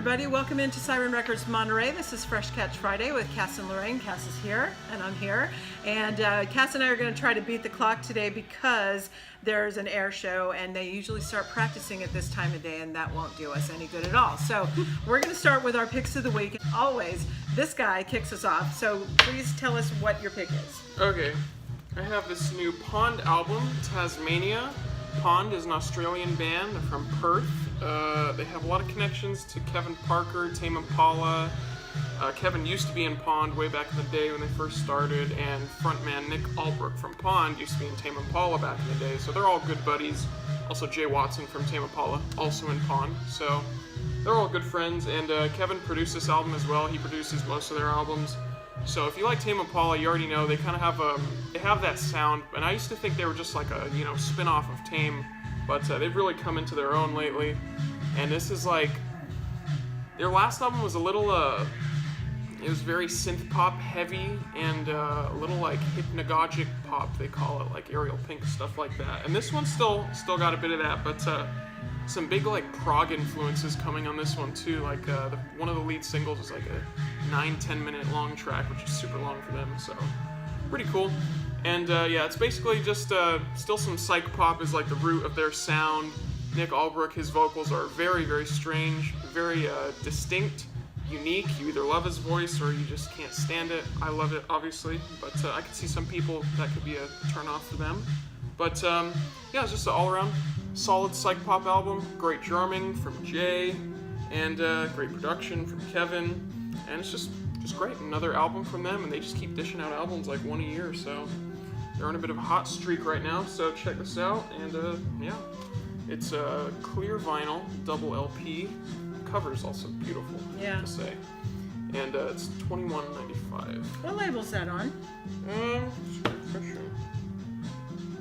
everybody. Welcome into Siren Records Monterey. This is Fresh Catch Friday with Cass and Lorain. Cass is here, and I'm here. And Cass and I are going to try to beat the clock today because there's an air show, and they usually start practicing at this time of day, and that won't do us any good at all. So we're going to start with our picks of the week. Always, this guy kicks us off. So please tell us what your pick is. Okay, I have this new Pond album, Tasmania. Pond is an Australian band. They're from Perth. They have a lot of connections to Kevin Parker, Tame Impala. Kevin used to be in Pond way back in the day when they first started, and frontman Nick Albrook from Pond used to be in Tame Impala back in the day, so they're all good buddies. Also Jay Watson from Tame Impala, also in Pond, so they're all good friends, and Kevin produced this album as well. He produces most of their albums. So if you like Tame Impala, you already know they kind of have that sound, and I used to think they were just like a, spin-off of Tame, but they've really come into their own lately. And this is like, their last album was a little, it was very synth pop heavy and a little like hypnagogic pop, they call it, like Ariel Pink, stuff like that. And this one's still got a bit of that, but some big like prog influences coming on this one too. Like one of the lead singles is like a 9-10 minute long track, which is super long for them, so pretty cool. And yeah, it's basically just still some psych pop is like the root of their sound. Nick Albrook, his vocals are very, very strange, very distinct, unique. You either love his voice or you just can't stand it. I love it, obviously, but I could see some people that could be a turn off for them. But yeah, it's just an all-around solid psych pop album. Great drumming from Jay, and great production from Kevin, and it's just great. Another album from them, and they just keep dishing out albums like one a year, so they're on a bit of a hot streak right now. So check this out, and yeah, it's a clear vinyl, double LP. Cover's also beautiful, Yeah. to say, and it's $21.95. What label's that on? Pressure.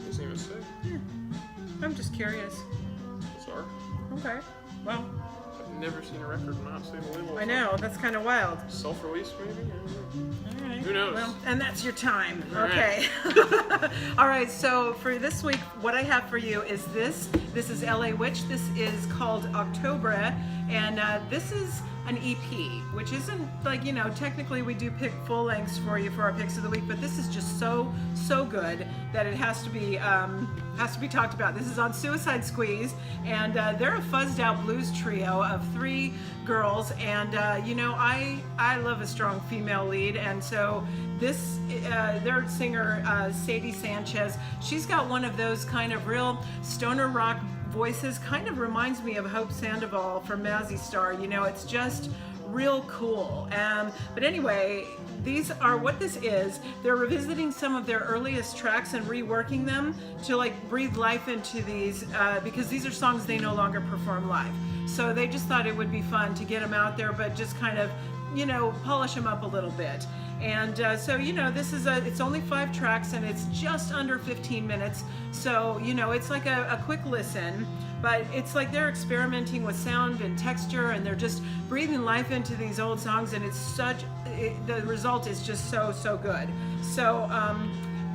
Doesn't even say. Yeah. I'm just curious. Bizarre. Okay. Well, I've never seen a record not say the label. I know, that's kind of wild. Self-release, maybe? I don't know. All right. Who knows? Well, and that's your time. All Okay. All right, so for this week, what I have for you is this. This is LA Witch. This is called October, and this is an EP, which isn't like, technically we do pick full lengths for you for our picks of the week, but this is just so good that it has to be talked about. This is on Suicide Squeeze, and they're a fuzzed out blues trio of 3 girls, and I love a strong female lead, and so this their singer Sadie Sanchez, she's got one of those kind of real stoner rock voices, kind of reminds me of Hope Sandoval from Mazzy Star. It's just real cool. But anyway, these are what this is. They're revisiting some of their earliest tracks and reworking them to like breathe life into these because these are songs they no longer perform live. So they just thought it would be fun to get them out there, but just kind of, polish them up a little bit. And so, this is it's only 5 tracks, and it's just under 15 minutes. So, it's like a quick listen, but it's like they're experimenting with sound and texture, and they're just breathing life into these old songs, and it's the result is just so good. So,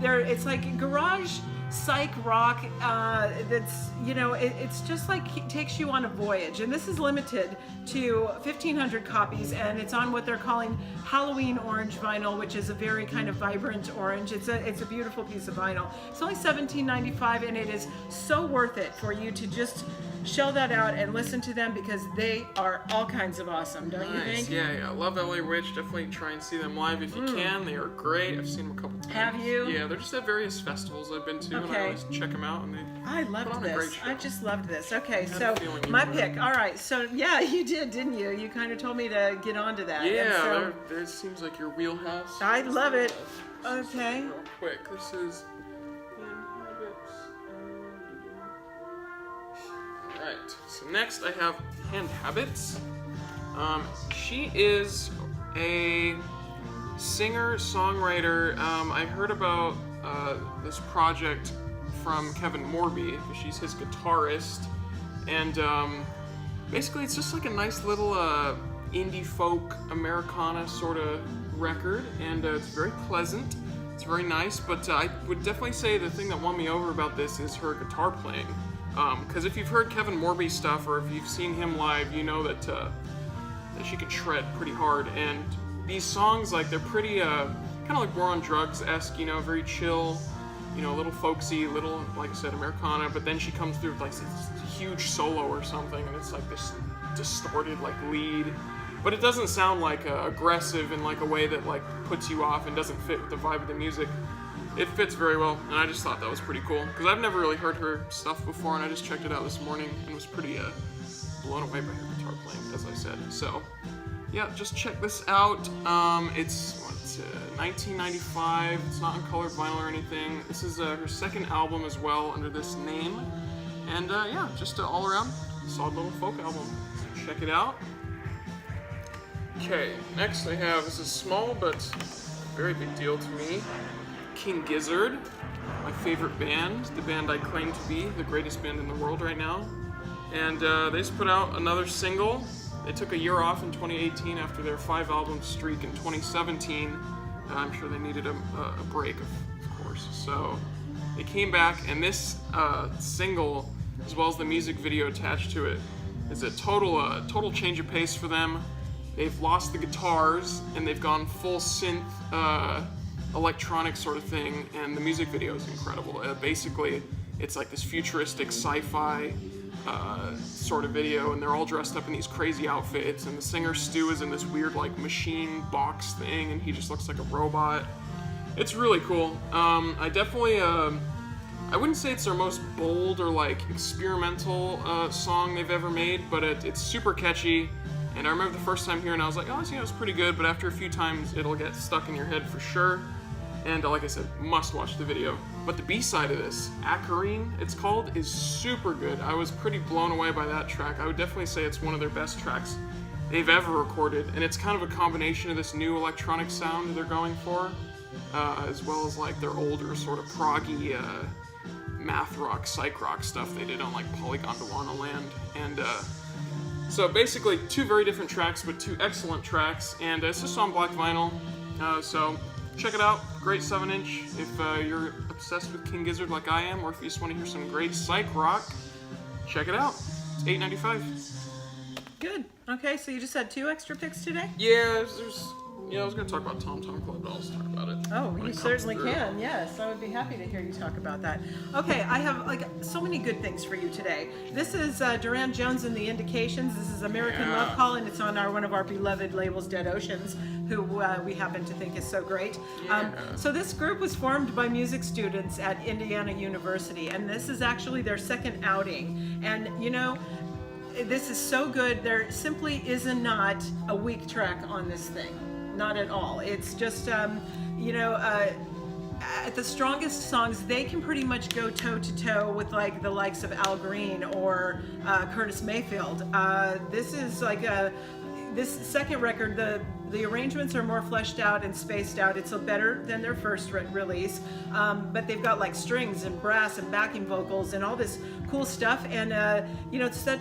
it's like garage psych rock that's, it's just like it takes you on a voyage, and this is limited to 1,500 copies, and it's on what they're calling Halloween orange vinyl, which is a very kind of vibrant orange. It's a beautiful piece of vinyl. It's only $17.95, and it is so worth it for you to just shell that out and listen to them, because they are all kinds of awesome, don't you think? Yeah, I love LA Witch. Definitely try and see them live if you can. They are great. I've seen them a couple times. Have you? Yeah, they're just at various festivals I've been to, and I always check them out, and they I put loved on a great this. show. I just loved this. Okay, I had so a feeling you my would. pick. All right, so yeah, you did, didn't you? You kind of told me to get onto that. And Yeah, so, there seems like your wheelhouse. I love it. Just Okay. Real quick, this is Alright, so next I have Hand Habits. She is a singer-songwriter. I heard about this project from Kevin Morby, because she's his guitarist, and basically it's just like a nice little indie folk Americana sort of record, and it's very pleasant. It's very nice, but I would definitely say the thing that won me over about this is her guitar playing. Because if you've heard Kevin Morby stuff, or if you've seen him live, you know that that she can shred pretty hard. And these songs, like, they're pretty kind of like War on Drugs-esque, you know, very chill, you know, a little folksy, little, like I said, Americana. But then she comes through with like this huge solo or something, and it's like this distorted like lead. But it doesn't sound like aggressive in like a way that like puts you off and doesn't fit with the vibe of the music. It fits very well, and I just thought that was pretty cool because I've never really heard her stuff before, and I just checked it out this morning and was pretty blown away by her guitar playing, as I said. So yeah, just check this out. It's 1995. It's not on colored vinyl or anything. This is her second album as well under this name, and yeah, just an all-around solid little folk album. So check it out. Okay, next I have, this is small but very big deal to me, King Gizzard, my favorite band, the band I claim to be the greatest band in the world right now. And they just put out another single. They took a year off in 2018 after their 5-album streak in 2017. I'm sure they needed a break, of course. So they came back, and this single, as well as the music video attached to it, is a total change of pace for them. They've lost the guitars, and they've gone full synth, electronic sort of thing, and the music video is incredible. Basically, it's like this futuristic sci-fi sort of video, and they're all dressed up in these crazy outfits, and the singer Stu is in this weird like machine box thing, and he just looks like a robot. It's really cool. I definitely, I wouldn't say it's their most bold or like experimental song they've ever made, but it's super catchy. And I remember the first time hearing it, I was like, oh, you know, it's pretty good, but after a few times, it'll get stuck in your head for sure. And like I said, must watch the video. But the B-side of this, Acarine, it's called, is super good. I was pretty blown away by that track. I would definitely say it's one of their best tracks they've ever recorded. And it's kind of a combination of this new electronic sound they're going for, as well as like their older sort of proggy math rock, psych rock stuff they did on like Polygon Dewana Land. And so basically 2 very different tracks, but 2 excellent tracks, and it's just on black vinyl, so check it out. Great 7-inch if you're obsessed with King Gizzard like I am, or if you just want to hear some great psych rock, check it out. It's $8.95. Good. Okay, so you just had 2 extra picks today? Yeah, I was going to talk about Tom Tom Club, but I'll just talk about it. Oh, you certainly can. Yes, I would be happy to hear you talk about that. Okay, I have like so many good things for you today. This is Duran Jones and the Indications. This is American Love Call, and it's on one of our beloved labels, Dead Oceans, who we happen to think is so great. So this group was formed by music students at Indiana University, and this is actually their second outing. And you know, this is so good. There simply is not a weak track on this thing. Not at all. It's just, you know, at the strongest songs, they can pretty much go toe to toe with like the likes of Al Green or Curtis Mayfield. This is like this second record, the arrangements are more fleshed out and spaced out. It's better than their first release, but they've got like strings and brass and backing vocals and all this cool stuff. And you know, it's the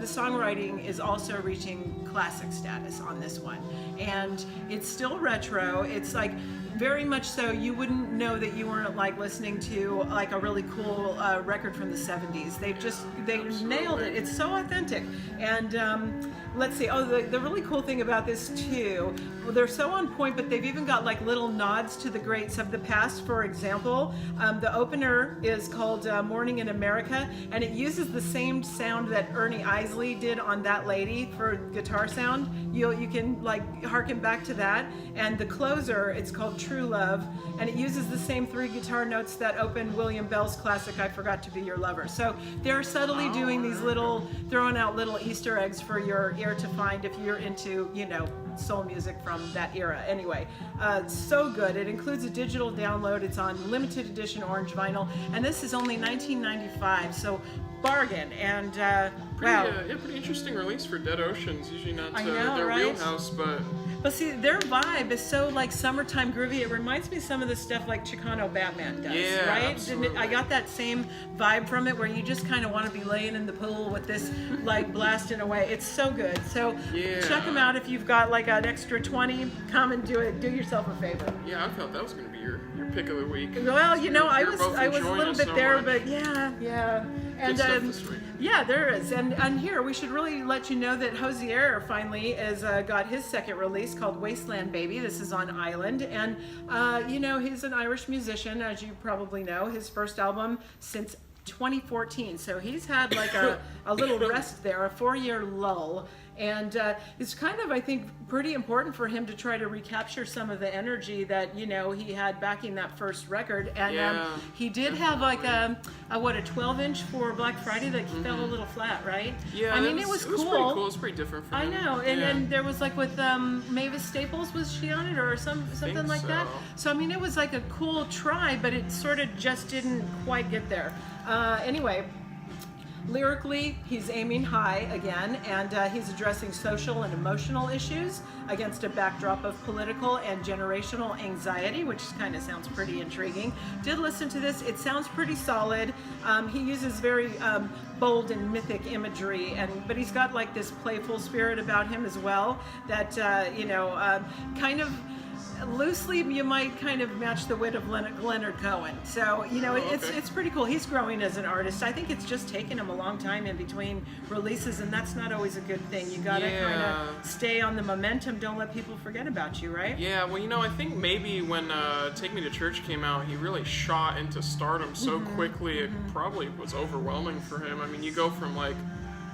songwriting is also reaching classic status on this one, and it's still retro. It's like very much so you wouldn't know that you weren't like listening to like a really cool record from the 70s. They nailed it. It's so authentic. And let's see, the really cool thing about this too, they're so on point, but they've even got like little nods to the greats of the past. For example, the opener is called Morning in America, and it uses the same sound that Ernie Isley did on That Lady for guitar sound. You can like harken back to that. And the closer, it's called True Love, and it uses the same 3 guitar notes that opened William Bell's classic I Forgot to Be Your Lover. So they're subtly doing these throwing out little Easter eggs for your ear to find if you're into, you know, soul music from that era. Anyway, so good. It includes a digital download. It's on limited edition orange vinyl, and this is only $19.95, so bargain. And wow. Yeah, pretty interesting release for Dead Oceans. Usually not I know, their right? wheelhouse, but see, their vibe is so like summertime groovy. It reminds me of some of the stuff like Chicano Batman does, yeah, right? Absolutely. I got that same vibe from it, where you just kind of want to be laying in the pool with this like blasting away. It's so good. So check them out if you've got like an extra 20. Come and do yourself a favor. Yeah, I thought that was going to be your your pick of the week? Well, you know, I You're was both a enjoying little it bit so there, much. but yeah. And Good stuff this week. yeah, there is. And here we should really let you know that Hosier finally has got his second release called Wasteland Baby. This is on Island, and you know, he's an Irish musician, as you probably know. His first album since 2014, so he's had like a little rest there, a 4-year lull. And it's kind of, I think, pretty important for him to try to recapture some of the energy that, you know, he had backing that first record. And Yeah, he did have like a 12-inch for Black Friday that fell a little flat, right? Yeah, I mean, it was pretty cool. cool. It's pretty different for I him. know, and yeah. then there was like with Mavis Staples, was she on it or something like that? So I mean, it was like a cool try, but it sort of just didn't quite get there. Anyway. Lyrically, he's aiming high again, and he's addressing social and emotional issues against a backdrop of political and generational anxiety, which kind of sounds pretty intriguing. Did listen to this. It sounds pretty solid. He uses very bold and mythic imagery, but he's got like this playful spirit about him as well that, you know, kind of loosely you might kind of match the wit of Leonard Cohen. So, you know, it's pretty cool. He's growing as an artist. I think it's just taken him a long time in between releases, and that's not always a good thing. You gotta kind of stay on the momentum. Don't let people forget about you, right? Yeah, well, you know, I think maybe when Take Me to Church came out, he really shot into stardom so quickly, it probably was overwhelming for him. I mean, you go from like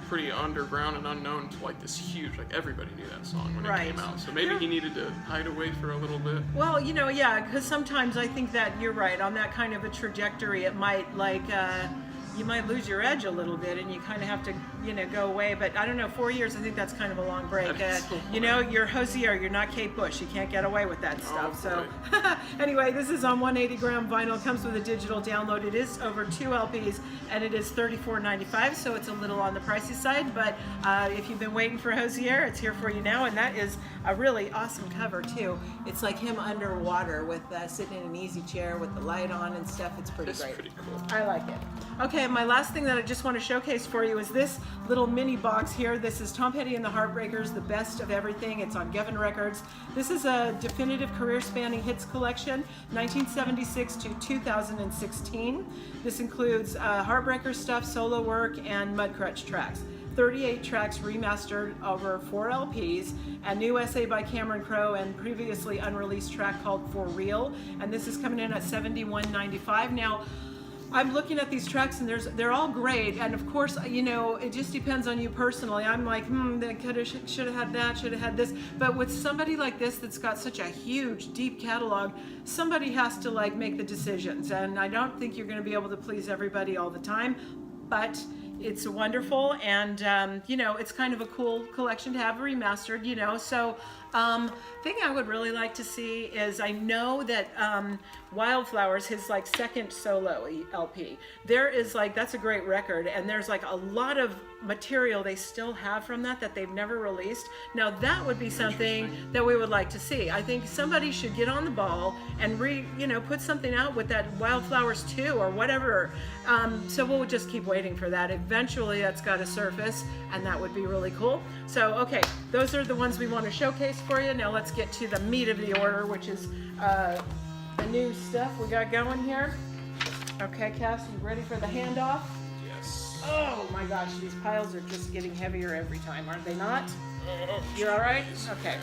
pretty underground and unknown to like this huge, like everybody knew that song when it came out. So maybe he needed to hide away for a little bit. Well, you know, yeah, because sometimes I think that you're right on that kind of a trajectory. It might like you might lose your edge a little bit, and you kind of have to, you know, go away. But I don't know, 4 years, I think that's kind of a long break. You know, you're Hosier, you're not Kate Bush. You can't get away with that stuff. So anyway, this is on 180-gram vinyl. Comes with a digital download. It is over 2 LPs, and it is $34.95, so it's a little on the pricey side. But if you've been waiting for Hosier, it's here for you now, and that is a really awesome cover too. It's like him underwater with sitting in an easy chair with the light on and stuff. It's pretty great. Pretty cool. I like it. Okay, my last thing that I just want to showcase for you is this little mini box here. This is Tom Petty and the Heartbreakers, the best of everything. It's on Gizzard Records. This is a definitive career-spanning hits collection, 1976 to 2016. This includes Heartbreaker stuff, solo work, and Mudcrutch tracks. 38 tracks remastered over 4 LPs, a new essay by Cameron Crowe, and previously unreleased track called For Real. And this is coming in at $71.95. Now, I'm looking at these tracks and they're all great, and of course, you know, it just depends on you personally. I'm like, they should have had that, should have had this. But with somebody like this that's got such a huge, deep catalog, somebody has to like make the decisions. And I don't think you're going to be able to please everybody all the time, but it's wonderful, and you know, it's kind of a cool collection to have remastered, you know. So thing I would really like to see is, I know that Wildflowers, his like second solo LP, there is like, that's a great record, and there's like a lot of material they still have from that they've never released. Now that would be something that we would like to see. I think somebody should get on the ball and put something out with that Wildflowers 2 or whatever. So we'll just keep waiting for that. Eventually that's got to surface, and that would be really cool. So okay, those are the ones we want to showcase for you. Now let's get to the meat of the order, which is the new stuff we got going here. Okay, Cass, you ready for the handoff? Yes. Oh my gosh, these piles are just getting heavier every time, aren't they not? You're all right? Okay.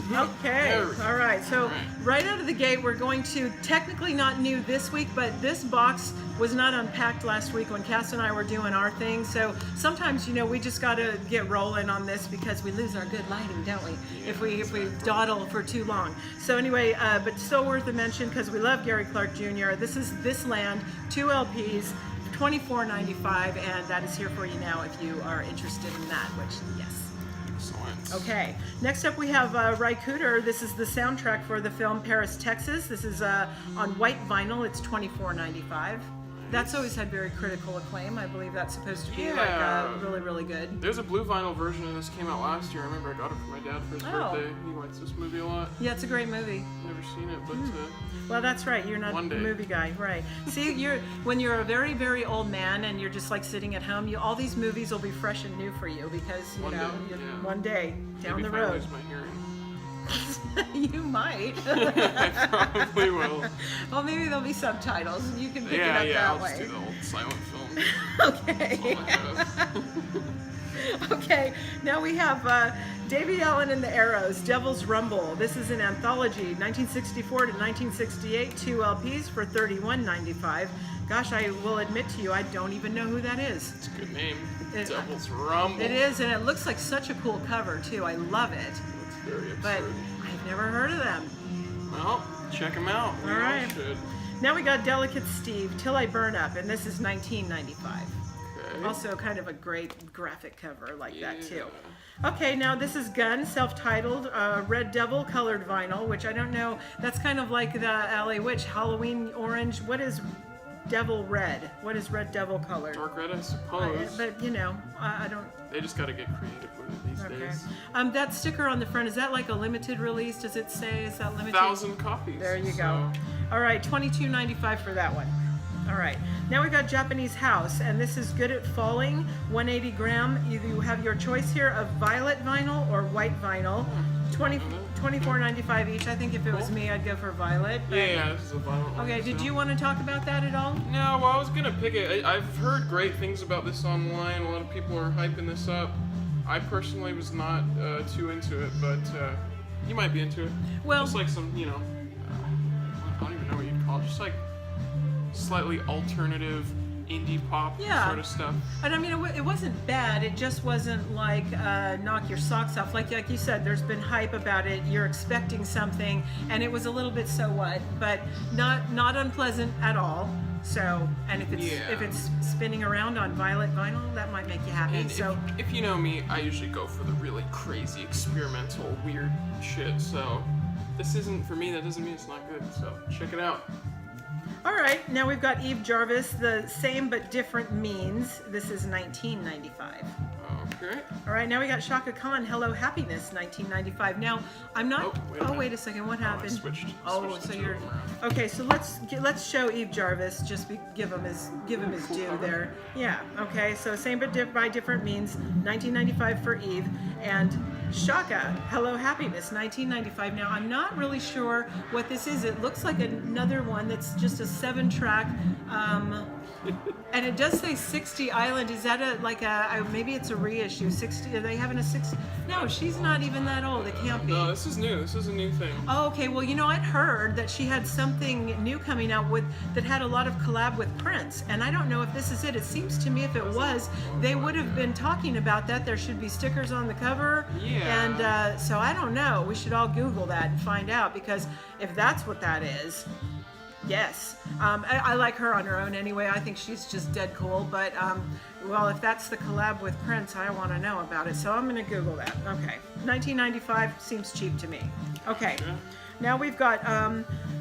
Okay, all right. So right out of the gate, we're going to, technically not new this week, but this box was not unpacked last week when Cass and I were doing our thing. So sometimes, you know, we just got to get rolling on this because we lose our good lighting, don't we? If we dawdle for too long. So anyway, but still worth a mention because we love Gary Clark Jr. This is This Land, 2 LPs, $24.95, and that is here for you now if you are interested in that, which, yes. Excellent. Okay, next up we have Ry Cooder. This is the soundtrack for the film Paris, Texas. This is on white vinyl. It's $24.95. That's always had very critical acclaim. I believe that's supposed to be Yeah. like really, really good. There's a blue vinyl version of this came out last year. I remember I got it for my dad for his birthday. He likes this movie a lot. Yeah, it's a great movie. Never seen it, but Well, that's right. You're not a One day. movie guy, right? See, when you're a very, very old man and you're just like sitting at home, all these movies will be fresh and new for you because One day, one day down maybe the if I road. lose my hearing. You might. I probably will. Well, maybe there'll be subtitles and you can pick it Yeah, up yeah, that I'll way. just do the old silent film. Okay. All I have. Okay, now we have Davy Allen and the Arrows, Devil's Rumble. This is an anthology, 1964 to 1968, 2 LPs for $31.95. Gosh, I will admit to you, I don't even know who that is. It's a good name. It- Devil's Rumble. It is, and it looks like such a cool cover too. I love it, It's very absurd. but I've never heard of them. Well, check them out. We All right. should. Now we got Delicate Steve, Till I Burn Up, and this is 1995. Okay. Also kind of a great graphic cover like that too. Yeah. Okay, now this is Gun, self-titled, Red Devil colored vinyl, which I don't know. That's kind of like the LA Witch Halloween orange. What is Devil Red? What is Red Devil colored? Dark red, I suppose. But you know, I don't. They just got to get creative with it these Okay. days. That sticker on the front, is that like a limited release? Does it say? Is that limited? 1,000 copies. There you so- go. All right, $22.95 for that one. All right, now we got Japanese House, and this is Good at Falling, 180 gram. You have your choice here of violet vinyl or white vinyl. 24.95 each. I think if it was me, I'd go for violet. but- Yeah, this is a vinyl one. Okay, did so- you want to talk about that at all? No, well, I was gonna pick it. I've heard great things about this online. A lot of people are hyping this up. I personally was not too into it, but you might be into it. Well- just like some, I don't even know what you'd call it. Just like slightly alternative indie pop Yeah. sort of stuff. And I mean, it wasn't bad. It just wasn't like knock your socks off. Like you said, there's been hype about it. You're expecting something, and it was a little bit so what, but not unpleasant at all. So, and if Yeah. it's spinning around on violet vinyl, that might make you happy. And So, if you know me, I usually go for the really crazy, experimental, weird shit. So this isn't for me. That doesn't mean it's not good. So check it out. all right. Now we've got Yves Jarvis, The Same But Different Means. This is 1995. Okay. All right, now we got Shaka Khan, Hello Happiness, 1995. Now, I'm not. Oh, wait a Oh, minute. wait a second. What I happened? switched Oh, the so two you're. of them around. Okay, so let's show Yves Jarvis. Just give him his Cool due cover. there. Yeah. Okay. So Same But By Different Means, 1995 for Yves, and Shaka, Hello Happiness, 1995. Now I'm not really sure what this is. It looks like another one that's just a 7-track. And it does say 60 Island. Is that maybe it's a reissue? 60? Are they having a 60? No, she's not even that old. It can't be. No, this is new. This is a new thing. Oh, okay. Well, I'd heard that she had something new coming out that had a lot of collab with Prince, and I don't know if this is it. It seems to me if it was, they would have been talking about that. There should be stickers on the cover. Yeah. And so I don't know. We should all Google that and find out, because if that's what that is, yes. I like her on her own anyway. I think she's just dead cool. But, well, if that's the collab with Prince, I want to know about it. So I'm going to Google that. Okay. 1995 seems cheap to me. Okay. Yeah. Now we've got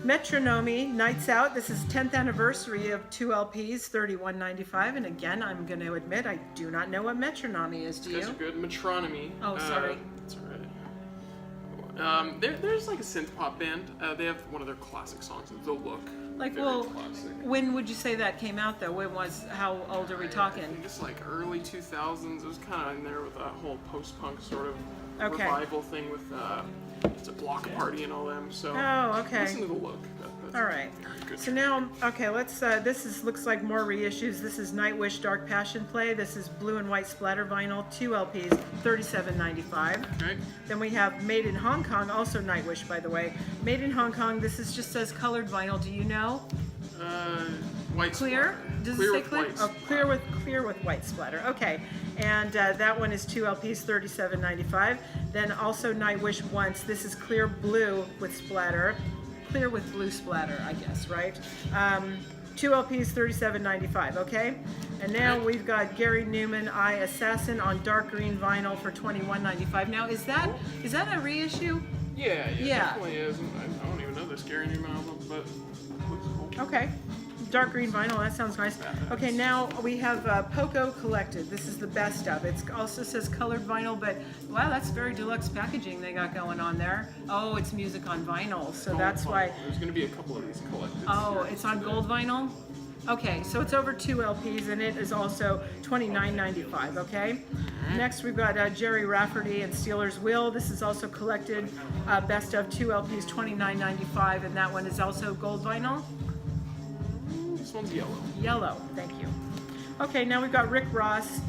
Metronomy, Nights Out. This is 10th anniversary of 2 LPs, $31.95. And again, I'm going to admit, I do not know what Metronomy is. Do You guys you? are good. Metronomy. Oh, sorry. It's alright. There's like a synth pop band. They have one of their classic songs, The Look. Like, Very well, classic. when would you say that came out, though? How old are we I talking? think it's like early 2000s. It was kind of in there with that whole post-punk sort of Okay. revival thing with it's a block party and all them. So Oh, okay. listen to The Look. That's All right. very good. So now, okay, let's. Looks like more reissues. This is Nightwish Dark Passion Play. This is blue and white splatter vinyl, 2 LPs, $37.95. Okay. Then we have Made in Hong Kong, also Nightwish, by the way. Made in Hong Kong. This is just says colored vinyl. Do you know? White Clear? splatter. Does Clear it say with clear? white Oh, splatter. clear with white splatter. Okay, and that one is 2 LPs, $37.95. Then also Nightwish Once. This is clear blue with splatter, clear with blue splatter, I guess, right? 2 LPs, $37.95. Okay, and now we've got Gary Numan, I Assassin on dark green vinyl for $21.95. Now is that a reissue? Yeah, Yeah. definitely is. I don't even know this Gary Numan album, but it looks cool. Okay. Dark green vinyl, that sounds nice. Okay, now we have Poco Collected. This is the best of. It also says colored vinyl, but wow, that's very deluxe packaging they got going on there. Oh, it's music on vinyl, so Gold that's vinyl. why. There's going to be a couple of these collected. Oh, series it's on today. gold vinyl? Okay, so it's over 2 LPs, and it is also $29.95, okay? Next, we've got Jerry Rafferty and Steeler's Wheel. This is also collected, best of 2 LPs, $29.95, and that one is also gold vinyl. This one's yellow. Yellow, thank you. Okay, now we've got Rick Ross,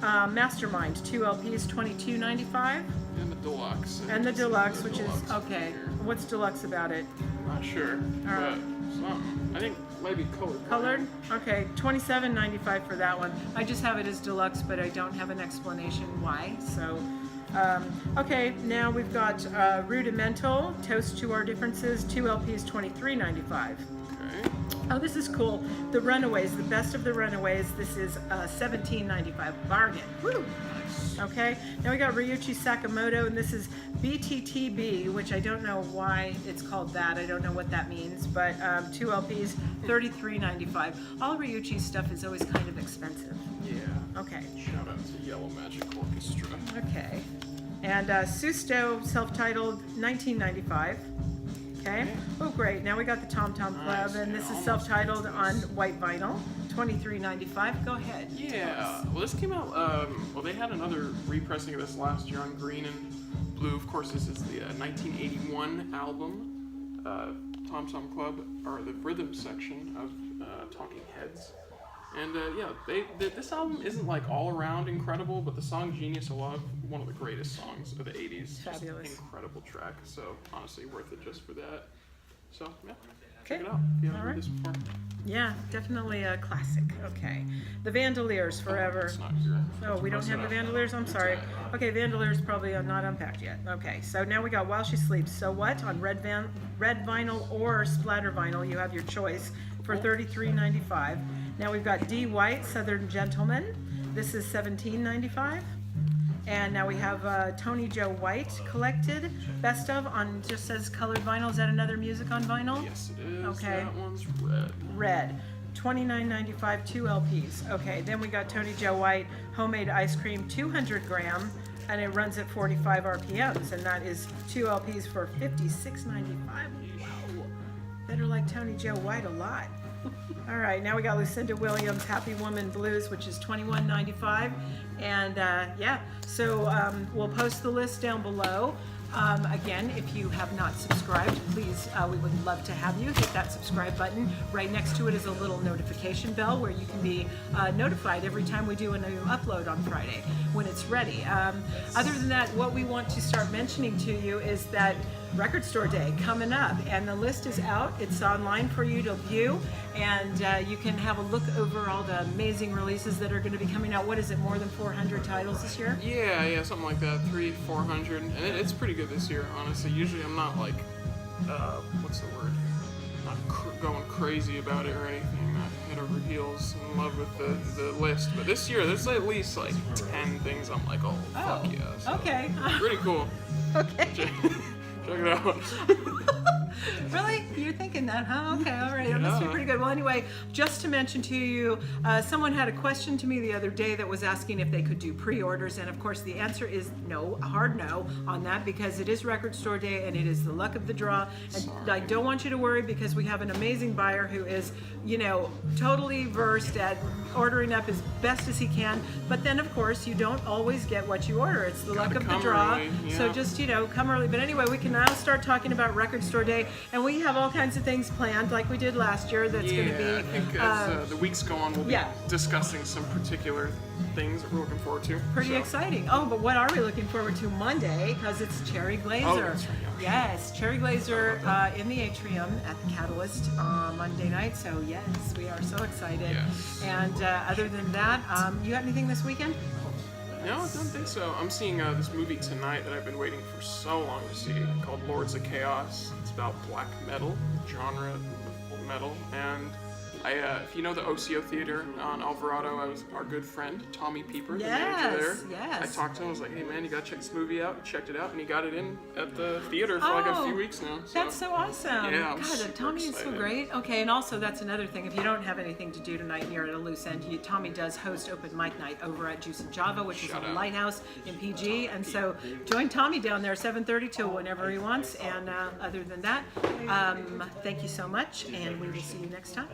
Mastermind, 2 LPs, $22.95. And the deluxe. And the deluxe, The which deluxe is, okay, here. what's deluxe about it? Not sure, but something. I think maybe colored. Colored? Okay, $27.95 for that one. I just have it as deluxe, but I don't have an explanation why. So, okay, now we've got Rudimental, Toast to Our Differences, 2 LPs, $23.95. Okay. Oh, this is cool. The Runaways, the best of the Runaways. This is $17.95. Bargain. Woo! Okay, now we got Ryuichi Sakamoto, and this is BTTB, which I don't know why it's called that. I don't know what that means, but 2 LPs, $33.95. All Ryuichi stuff is always kind of expensive. Yeah. Okay. Shout out to Yellow Magic Orchestra. Okay. And Susto, self-titled, $19.95. Okay. Oh, great. Now we got the Tom Tom Club, Nice. and Yeah, this is almost self-titled got on this. white vinyl, $23.95. Go ahead. Yeah. Well, this came out. Well, they had another repressing of this last year on green and blue. Of course, this is the 1981 album, Tom Tom Club, or the rhythm section of Talking Heads. And yeah, this album isn't like all around incredible, but the song "Genius of Love," one of the greatest songs of the '80s, Fabulous. just incredible track. So honestly, worth it just for that. So yeah, Okay. check it out if you haven't All heard right. this before. Yeah, definitely a classic. Okay. The Vandaliers, Forever. It's not here. Oh, we don't have the Vandaliers? I'm sorry. Okay, Vandaliers probably are not unpacked yet. Okay, so now we got While She Sleeps. So what? On red vinyl or splatter vinyl, you have your choice for $33.95. Now we've got D. White, Southern Gentleman. This is $17.95. And now we have Tony Joe White collected, best of, on just says colored vinyl. Is that another music on vinyl? Yes, it is. Okay. That one's red. Red. $29.95, 2 LPs. Okay, then we got Tony Joe White, Homemade Ice Cream, 200 gram, and it runs at 45 RPMs, and that is 2 LPs for $56.95. Wow. Better like Tony Joe White a lot. All right, now we got Lucinda Williams, Happy Woman Blues, which is $21.95. And yeah, so we'll post the list down below. Again, if you have not subscribed, please, we would love to have you hit that subscribe button. Right next to it is a little notification bell where you can be notified every time we do a new upload on Friday when it's ready. Other than that, what we want to start mentioning to you is that Record Store Day coming up, and the list is out. It's online for you to view, and you can have a look over all the amazing releases that are going to be coming out. What is it, more than 400 titles this year? Yeah, something like that. 300-400, and it's pretty good this year, honestly. Usually I'm not like, what's the word? Not going crazy about it or anything. Not head over heels in love with the list. But this year, there's at least like 10 things I'm like, oh, fuck yeah. So, Okay. pretty cool. Okay. Check it out. Really? You're thinking that, huh? Okay, all right. That must be Yeah. pretty good. Well, anyway, just to mention to you, someone had a question to me the other day that was asking if they could do pre-orders, and of course the answer is no, a hard no on that, because it is Record Store Day and it is the luck of the draw. And I don't want you to worry, because we have an amazing buyer who is, totally versed at ordering up as best as he can. But then, of course, you don't always get what you order. It's the luck Gotta of the come draw. early, So yeah. just, come early. But anyway, we can now start talking about Record Store Day, and we have all kinds of things planned, like we did last year. That's going to be. I think as the weeks go on, we'll be yeah. discussing some particular things that we're looking forward to. Pretty So, exciting. Oh, but what are we looking forward to Monday? Because it's Cherry Glazer. Oh, that's right, yeah. Yes, Cherry Glazer in the atrium at the Catalyst on Monday night. So yes, we are so excited. Yes. And other than that, you got anything this weekend? No, I don't think so. I'm seeing this movie tonight that I've been waiting for so long to see, called Lords of Chaos. It's about black metal, genre of metal, and If you know the OCO Theater on Alvarado, our good friend Tommy Pieper, the Yes, manager there. yes. I talked to him. I was like, "Hey man, you gotta check this movie out." He checked it out, and he got it in at the theater for like a few weeks now. So. That's so awesome. Yeah, I'm God, super Tommy is so excited. great. Okay, and also that's another thing. If you don't have anything to do tonight and you're at a loose end, Tommy does host open mic night over at Juice and Java, which is Shout in out. Lighthouse in PG. And so join Tommy down there 7:30 till whenever he wants. And other than that, thank you so much, and we will see you next time.